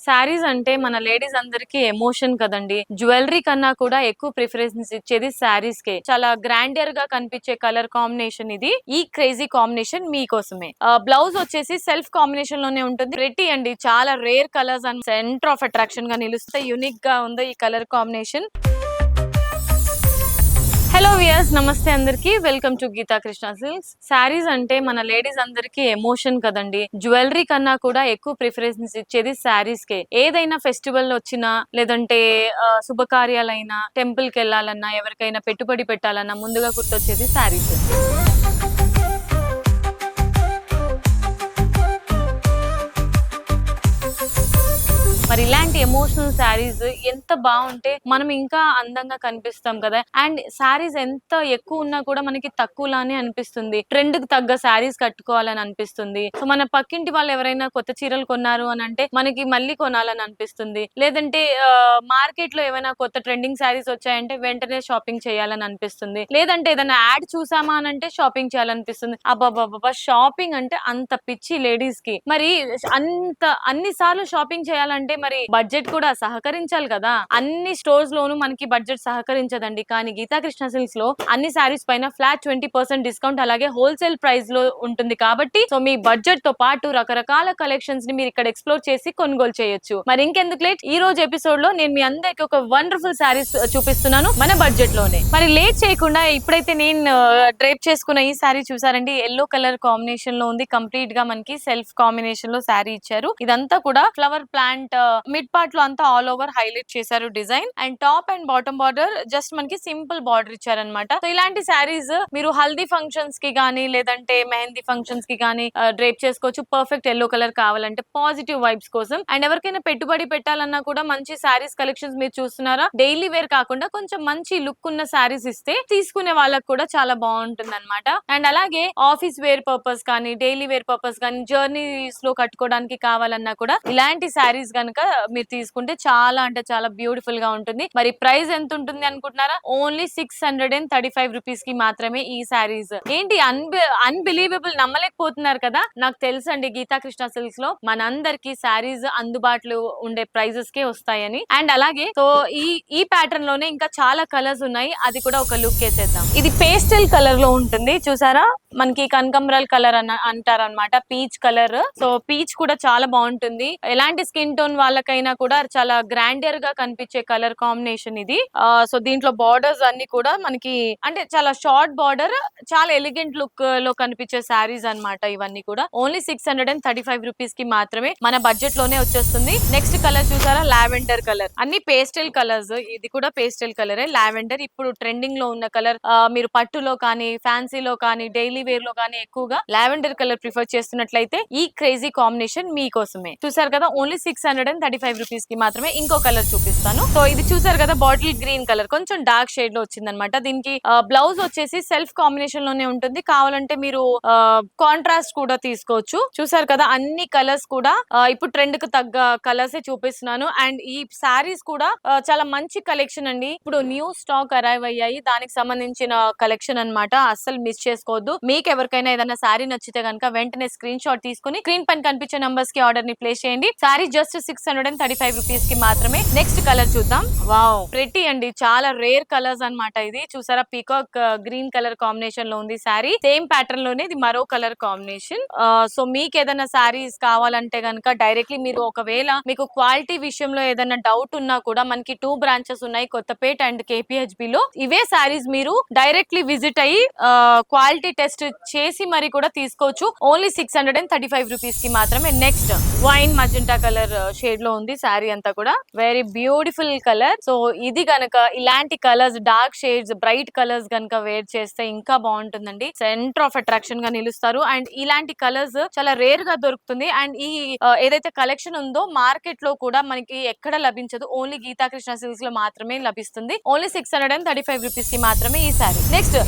శారీస్ అంటే మన లేడీస్ అందరికి ఎమోషన్ కదండి. జ్యువెలరీ కన్నా కూడా ఎక్కువ ప్రిఫరెన్స్ ఇచ్చేది శారీస్ కే. చాలా గ్రాండియర్ గా కనిపించే కలర్ కాంబినేషన్ ఇది. ఈ క్రేజీ కాంబినేషన్ మీకోసమే. బ్లౌజ్ వచ్చేసి సెల్ఫ్ కాంబినేషన్ లోనే ఉంటుంది. ప్రెటీ అండి, చాలా rare colours and centre of attraction గా నిలుస్తాయి. యూనిక్ గా ఉంది ఈ కలర్ కాంబినేషన్. హలో వియర్స్, నమస్తే అందరికి. Welcome to Geeta Krishna silks. Saris అంటే మన లేడీస్ అందరికి ఎమోషన్ కదండి. జ్యువెలరీ కన్నా కూడా ఎక్కువ ప్రిఫరెన్స్ ఇచ్చేది శారీస్ కే. ఏదైనా ఫెస్టివల్ వచ్చినా, లేదంటే శుభకార్యాలైనా, టెంపుల్ కి వెళ్ళాలన్నా, ఎవరికైనా పెట్టుబడి పెట్టాలన్నా ముందుగా గుర్తొచ్చేది శారీస్. మరి ఇలాంటి ఎమోషనల్ శారీస్ ఎంత బాగుంటే మనం ఇంకా అందంగా కనిపిస్తాం కదా. అండ్ శారీస్ ఎంత ఎక్కువ ఉన్నా కూడా మనకి తక్కువలానే అనిపిస్తుంది. ట్రెండ్ కి తగ్గ శారీస్ కట్టుకోవాలని అనిపిస్తుంది. సో మన పక్కింటి వాళ్ళు ఎవరైనా కొత్త చీరలు కొన్నారు అని అంటే మనకి మళ్ళీ కొనాలని అనిపిస్తుంది. లేదంటే మార్కెట్ లో ఏమైనా కొత్త ట్రెండింగ్ శారీస్ వచ్చాయంటే వెంటనే షాపింగ్ చేయాలని అనిపిస్తుంది. లేదంటే ఏదైనా యాడ్ చూసామా అని అంటే షాపింగ్ చేయాలనిపిస్తుంది. అబ్బాబాబా, షాపింగ్ అంటే అంత పిచ్చి లేడీస్ కి. మరి అన్ని సార్లు షాపింగ్ చేయాలంటే మరి బడ్జెట్ కూడా సహకరించాలి కదా. అన్ని స్టోర్స్ లోను మనకి బడ్జెట్ సహకరించదండి. కానీ గీతా కృష్ణ సిల్క్స్ లో అన్ని సారీస్ పైన ఫ్లాట్ 20% డిస్కౌంట్, అలాగే హోల్సేల్ ప్రైస్ లో ఉంటుంది. కాబట్టి సో మీ బడ్జెట్ తో పాటు రకరకాల కలెక్షన్స్ ని మీరు ఇక్కడ ఎక్స్ప్లోర్ చేసి కొనుగోలు చేయొచ్చు. మరి ఇంకెందుకు లేట్, ఈ రోజు ఎపిసోడ్ లో నేను మీ అందరికి ఒక వండర్ఫుల్ సారీస్ చూపిస్తున్నాను మన బడ్జెట్ లోనే. మరి లేట్ చేయకుండా ఇప్పుడైతే నేను డ్రేప్ చేసుకున్న ఈ సారీ చూసారండి, ఎల్లో కలర్ కాంబినేషన్ లో ఉంది. కంప్లీట్ గా మనకి సెల్ఫ్ కాంబినేషన్ లో సారీ ఇచ్చారు. ఇదంతా కూడా ఫ్లవర్ ప్లాంట్ మిడ్ పార్ట్ లో అంతా ఆల్ ఓవర్ హైలైట్ చేశారు design. And top and bottom border just మనకి సింపుల్ బార్డర్ ఇచ్చారనమాట. సో ఇలాంటి శారీస్ మీరు హల్దీ ఫంక్షన్స్ కి గానీ, లేదంటే మెహందీ ఫంక్షన్స్ కి గానీ డ్రేప్ చేసుకోవచ్చు. పర్ఫెక్ట్ ఎల్లో కలర్ కావాలంటే పాజిటివ్ వైబ్స్ కోసం. అండ్ ఎవరికైనా పెట్టుబడి పెట్టాలన్నా కూడా మంచి శారీస్ కలెక్షన్స్ మీరు చూస్తున్నారా, డైలీ వేర్ కాకుండా కొంచెం మంచి లుక్ ఉన్న శారీస్ ఇస్తే తీసుకునే వాళ్ళకి కూడా చాలా బాగుంటుంది అనమాట. అండ్ అలాగే ఆఫీస్ వేర్ పర్పస్ కానీ, డైలీ వేర్ పర్పస్ కానీ, జర్నీస్ లో కట్టుకోవడానికి కావాలన్నా కూడా ఇలాంటి శారీస్ కనుక మీరు తీసుకుంటే చాలా అంటే చాలా బ్యూటిఫుల్ గా ఉంటుంది. మరి ప్రైస్ ఎంత ఉంటుంది అనుకుంటున్నారా? ఓన్లీ 635 రూపీస్ కి మాత్రమే ఈ శారీస్. ఏంటి అన్బిలీవబుల్, నమ్మలేకపోతున్నారు కదా. నాకు తెలుసు అండి, గీతా కృష్ణ సిల్క్స్ లో మనందరికి శారీస్ అందుబాటులో ఉండే ప్రైజెస్ కే వస్తాయని. అండ్ అలాగే సో ఈ ప్యాటర్న్ లోనే ఇంకా చాలా కలర్స్ ఉన్నాయి, అది కూడా ఒక లుక్ వేసేద్దాం. ఇది పేస్టల్ కలర్ లో ఉంటుంది, చూసారా. మనకి కనకంబరాల్ కలర్ అంటారనమాట, పీచ్ కలర్. సో పీచ్ కూడా చాలా బాగుంటుంది. ఎలాంటి స్కిన్ టోన్ వాళ్ళకైనా కూడా చాలా గ్రాండియర్ గా కనిపించే కలర్ కాంబినేషన్ ఇది. సో దీంట్లో బార్డర్స్ అన్ని కూడా మనకి అంటే చాలా షార్ట్ బార్డర్, చాలా ఎలిగెంట్ లుక్ లో కనిపించే శారీస్ అన్నమాట. ఇవన్నీ కూడా ఓన్లీ 635 రూపీస్ కి మాత్రమే మన బడ్జెట్ లోనే వచ్చేస్తుంది. నెక్స్ట్ కలర్ చూసారా, లావెండర్ కలర్. అన్ని పేస్టల్ కలర్స్, ఇది కూడా పేస్టల్ కలరే. లావెండర్ ఇప్పుడు ట్రెండింగ్ లో ఉన్న కలర్. మీరు పట్టులో కానీ, ఫ్యాన్సీలో కానీ, డైలీ వేర్ లో కానీ ఎక్కువగా లావెండర్ కలర్ ప్రిఫర్ చేస్తున్నట్లయితే ఈ క్రేజీ కాంబినేషన్ మీకోసమే. చూసారు కదా, ఓన్లీ 635 రూపీస్ కి మాత్రమే. ఇంకో కలర్ చూపిస్తాను. సో ఇది చూసారు కదా, బాటిల్ గ్రీన్ కలర్, కొంచెం డార్క్ షేడ్ లో వచ్చింది అనమాట. దీనికి బ్లౌజ్ వచ్చేసి సెల్ఫ్ కాంబినేషన్ లోనే ఉంటుంది. కావాలంటే మీరు కాంట్రాస్ట్ కూడా తీసుకోవచ్చు. చూసారు కదా, అన్ని కలర్స్ కూడా ఇప్పుడు ట్రెండ్ కు తగ్గ కలర్స్ చూపిస్తున్నాను. అండ్ ఈ శారీస్ కూడా చాలా మంచి కలెక్షన్ అండి. ఇప్పుడు న్యూ స్టాక్ అరైవ్ అయ్యాయి, దానికి సంబంధించిన కలెక్షన్ అన్నమాట. అస్సలు మిస్ చేసుకోవద్దు. మీకు ఎవరికైనా ఏదైనా శారీ నచ్చితే కనుక వెంటనే స్క్రీన్ షాట్ తీసుకుని స్క్రీన్ పైన కనిపించే నంబర్స్ కి ఆర్డర్ ని ప్లేస్ చేయండి. శారీ జస్ట్ 635 రూపీస్ కి మాత్రమే. నెక్స్ట్ కలర్ చూద్దాం. వావ్, ప్రెటీ అండి, చాలా రేర్ కలర్స్ అన్నమాట. ఇది చూసారా, పీకాక్ గ్రీన్ కలర్ కాంబినేషన్ లో ఉంది శారీ. సేమ్ ప్యాటర్న్ లోనే ఇది మరో కలర్ కాంబినేషన్. సో మీకు ఏదైనా శారీస్ కావాలంటే గనక డైరెక్ట్లీ మీరు, ఒకవేళ మీకు క్వాలిటీ విషయంలో ఏదైనా డౌట్ ఉన్నా కూడా మనకి 2 బ్రాంచెస్ ఉన్నాయి, కొత్తపేట అండ్ కేపీహెచ్బి లో. ఇవే శారీస్ మీరు డైరెక్ట్లీ విజిట్ అయ్యి క్వాలిటీ టెస్ట్ చేసి మరి కూడా తీసుకోవచ్చు. ఓన్లీ 635 రూపీస్ కి మాత్రమే. Next wine magenta colour shade లో ఉంది శారీ అంతా కూడా. Very beautiful colour. సో ఇది గనక ఇలాంటి colours, dark shades, bright colours గనక వేర్ చేస్తే ఇంకా బాగుంటుందండి. సెంటర్ ఆఫ్ అట్రాక్షన్ గా నిలుస్తారు. అండ్ ఇలాంటి కలర్స్ చాలా రేర్ గా దొరుకుతుంది. అండ్ ఈ ఏదైతే కలెక్షన్ ఉందో మార్కెట్ లో కూడా మనకి ఎక్కడ లభించదు, ఓన్లీ గీతా కృష్ణ సిల్క్స్ లో మాత్రమే లభిస్తుంది. ఓన్లీ 635 రూపీస్ కి మాత్రమే ఈ శారీ. నెక్స్ట్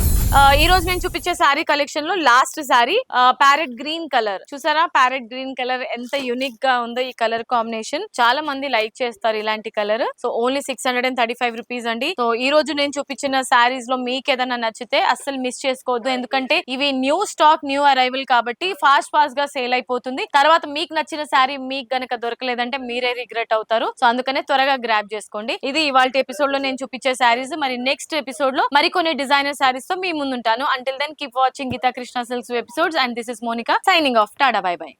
ఈ రోజు నేను చూపించే శారీ కలెక్షన్ లో last sari parrot green colour. చూసారా, ప్యారెట్ గ్రీన్ కలర్ ఎంత యూనిక్ గా ఉందో ఈ కలర్ కాంబినేషన్. చాలా మంది లైక్ చేస్తారు ఇలాంటి కలర్. సో ఓన్లీ 635 రూపీస్ అండి. సో ఈ రోజు నేను చూపించిన శారీస్ లో మీకు ఏదైనా నచ్చితే అస్సలు మిస్ చేసుకోవద్దు. ఎందుకంటే ఇవి న్యూ స్టాక్, న్యూ అరైవల్ కాబట్టి ఫాస్ట్ గా సేల్ అయిపోతుంది. తర్వాత మీకు నచ్చిన శారీ మీకు గనక దొరకలేదంటే మీరే రిగ్రెట్ అవుతారు. సో అందుకనే త్వరగా గ్రాబ్ చేసుకోండి. ఇది ఇవాళ ఎపిసోడ్ లో నేను చూపించే శారీస్. మరి నెక్స్ట్ ఎపిసోడ్ లో మరికొన్ని డిజైనర్ శారీస్ తో మీ ముందుంటాను. Until then keep watching Geeta Krishna silks episodes and this is Monica signing off. Tata, bye by.